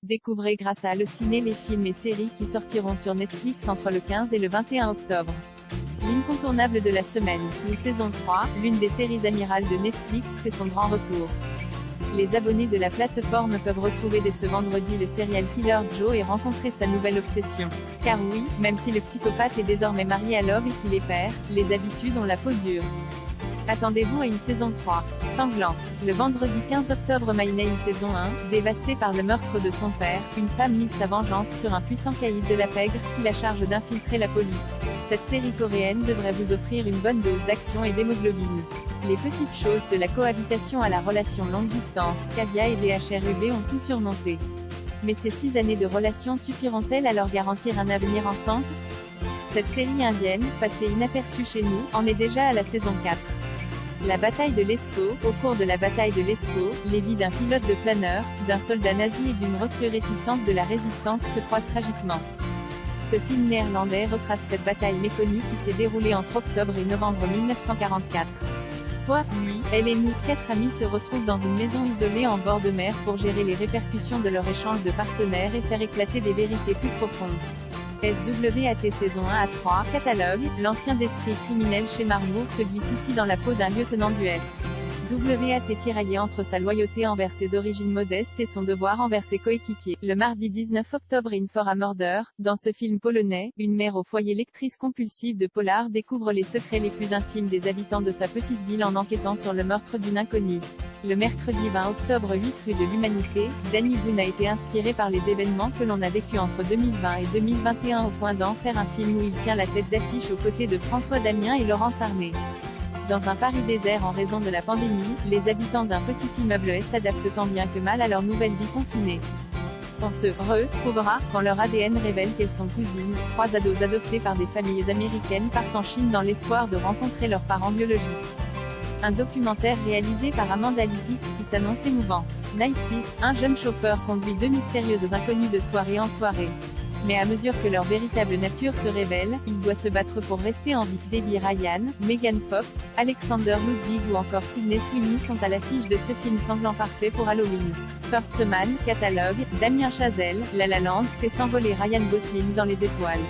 Découvrez grâce à Allociné les films et séries qui sortiront sur Netflix entre le 15 et le 21 octobre. L'incontournable de la semaine, nous saison 3, l'une des séries amirales de Netflix fait son grand retour. Les abonnés de la plateforme peuvent retrouver dès ce vendredi le serial killer Joe et rencontrer sa nouvelle obsession. Car oui, même si le psychopathe est désormais marié à Love et qu'il est père, les habitudes ont la peau dure. Attendez-vous à une saison 3. Sanglante. Le vendredi 15 octobre, My Name saison 1, dévastée par le meurtre de son père, une femme mise sa vengeance sur un puissant caïd de la pègre, qui la charge d'infiltrer la police. Cette série coréenne devrait vous offrir une bonne dose d'action et d'hémoglobine. Les petites choses de la cohabitation à la relation longue distance, Kavya et BHRUB ont tout surmonté. Mais ces 6 années de relation suffiront-elles à leur garantir un avenir ensemble? Cette série indienne, passée inaperçue chez nous, en est déjà à la saison 4. La bataille de l'Escaut. Au cours de la bataille de l'Escaut, les vies d'un pilote de planeur, d'un soldat nazi et d'une recrue réticente de la résistance se croisent tragiquement. Ce film néerlandais retrace cette bataille méconnue qui s'est déroulée entre octobre et novembre 1944. Toi, lui, elle et nous, 4 amis se retrouvent dans une maison isolée en bord de mer pour gérer les répercussions de leur échange de partenaires et faire éclater des vérités plus profondes. SWAT saison 1 à 3, catalogue, l'ancien d'esprit criminel chez Marmour se glisse ici dans la peau d'un lieutenant du SWAT tiraillé entre sa loyauté envers ses origines modestes et son devoir envers ses coéquipiers. Le mardi 19 octobre, In for a Murder, dans ce film polonais, une mère au foyer lectrice compulsive de polar découvre les secrets les plus intimes des habitants de sa petite ville en enquêtant sur le meurtre d'une inconnue. Le mercredi 20 octobre, 8 rue de l'Humanité, Danny Boone a été inspiré par les événements que l'on a vécus entre 2020 et 2021 au point d'en faire un film où il tient la tête d'affiche aux côtés de François Damien et Laurence Arnay. Dans un Paris désert en raison de la pandémie, les habitants d'un petit immeuble s'adaptent tant bien que mal à leur nouvelle vie confinée. On se retrouvera quand leur ADN révèle qu'elles sont cousines. 3 ados adoptés par des familles américaines partent en Chine dans l'espoir de rencontrer leurs parents biologiques. Un documentaire réalisé par Amanda Lipitz qui s'annonce émouvant. Nighties, un jeune chauffeur conduit 2 mystérieuses inconnues de soirée en soirée. Mais à mesure que leur véritable nature se révèle, il doit se battre pour rester en vie. Debbie Ryan, Megan Fox, Alexander Ludwig ou encore Sydney Sweeney sont à l'affiche de ce film sanglant parfait pour Halloween. First Man, catalogue, Damien Chazelle, La La Land fait s'envoler Ryan Gosling dans les étoiles.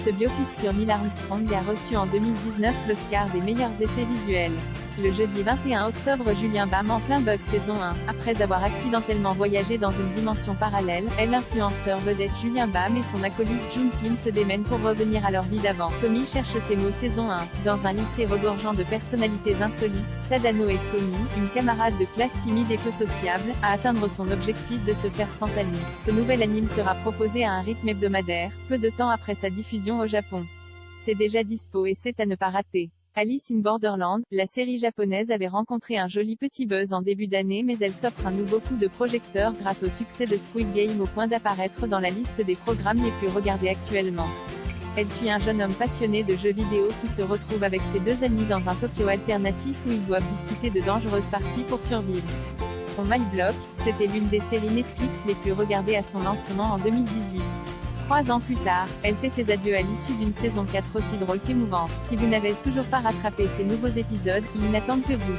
Ce biopic sur Neil Armstrong a reçu en 2019 l'Oscar des meilleurs effets visuels. Le jeudi 21 octobre, Julien Bam en plein bug saison 1. Après avoir accidentellement voyagé dans une dimension parallèle, l'influenceur vedette Julien Bam et son acolyte Jun Kim se démènent pour revenir à leur vie d'avant. Tommy cherche ses mots saison 1. Dans un lycée regorgeant de personnalités insolites, Tadano et Tommy, une camarade de classe timide et peu sociable, à atteindre son objectif de se faire 100 amis. Ce nouvel anime sera proposé à un rythme hebdomadaire, peu de temps après sa diffusion au Japon. C'est déjà dispo et c'est à ne pas rater. Alice in Borderland, la série japonaise avait rencontré un joli petit buzz en début d'année mais elle s'offre un nouveau coup de projecteur grâce au succès de Squid Game au point d'apparaître dans la liste des programmes les plus regardés actuellement. Elle suit un jeune homme passionné de jeux vidéo qui se retrouve avec ses 2 amis dans un Tokyo alternatif où ils doivent disputer de dangereuses parties pour survivre. On My Block, c'était l'une des séries Netflix les plus regardées à son lancement en 2018. 3 ans plus tard, elle fait ses adieux à l'issue d'une saison 4 aussi drôle qu'émouvante. Si vous n'avez toujours pas rattrapé ces nouveaux épisodes, ils n'attendent que vous.